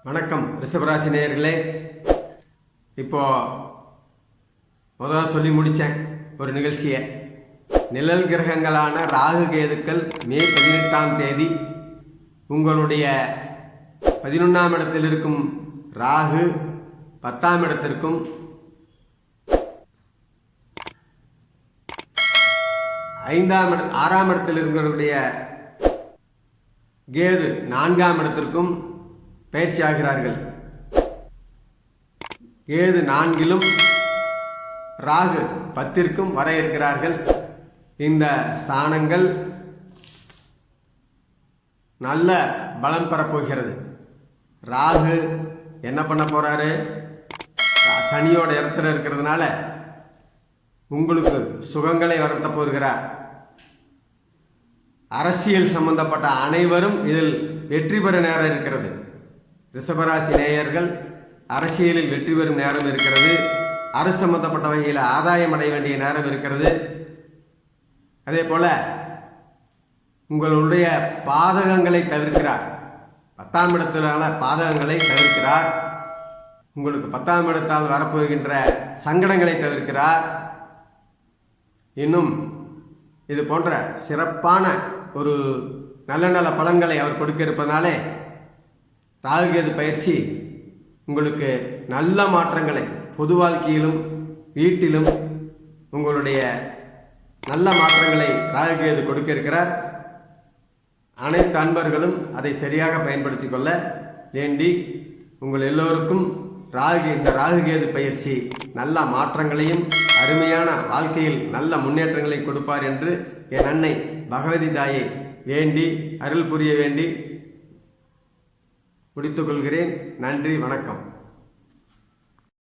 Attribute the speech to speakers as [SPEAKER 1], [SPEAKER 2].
[SPEAKER 1] வணக்கம் ரிஷபராசி நேயர்களே. இப்போ முதல்ல சொல்லி முடித்தேன் ஒரு நிகழ்ச்சியை. நிழல் கிரகங்களான ராகு கேதுக்கள் மே 18ஆம் தேதி உங்களுடைய 11ஆம் இடத்தில் இருக்கும் ராகு 10ஆம் இடத்திற்கும் 6ஆம் இடத்தில் இருக்கிறவருடைய கேது 4ஆம் இடத்திற்கும் பயிற்சி ஆகிறார்கள். கேது 4லும் ராகு 10ற்கும் வர இருக்கிறார்கள். இந்த ஸ்தானங்கள் நல்ல பலம் பெறப்போகிறது. ராகு என்ன பண்ண போறாரு? சனியோட இடத்துல இருக்கிறதுனால உங்களுக்கு சுகங்களை வரத்த போகிறார். அரசியல் சம்பந்தப்பட்ட அனைவரும் இதில் வெற்றி பெற நேரம் இருக்கிறது. ரிஷபராசி நேயர்கள் அரசியலில் வெற்றி பெறும் நேரம் இருக்கிறது. அரசு சம்பந்தப்பட்ட வகையில் ஆதாயம் அடைய வேண்டிய நேரம் இருக்கிறது. அதே போல உங்களுடைய பாதகங்களை தவிர்க்கிறார். 10ஆம் இடத்திலான பாதகங்களை தவிர்க்கிறார். உங்களுக்கு 10ஆம் இடத்தால் வரப்போகின்ற சங்கடங்களை தவிர்க்கிறார். இன்னும் இது போன்ற சிறப்பான ஒரு நல்ல நல்ல பலன்களை அவர் கொடுக்க இருப்பதனாலே ராகுகேது பயிற்சி உங்களுக்கு நல்ல மாற்றங்களை பொது வாழ்க்கையிலும் வீட்டிலும் உங்களுடைய நல்ல மாற்றங்களை ராகுகேது கொடுக்க இருக்கிறார். அனைத்து அன்பர்களும் அதை சரியாக பயன்படுத்தி கொள்ள வேண்டி உங்கள் எல்லோருக்கும் இந்த ராகுகேது பயிற்சி நல்ல மாற்றங்களையும் அருமையான வாழ்க்கையில் நல்ல முன்னேற்றங்களை கொடுப்பார் என்று என் அன்னை பகவதி தாயை வேண்டி அருள் புரிய வேண்டி முடித்துக் கொள்கிறேன். நன்றி, வணக்கம்.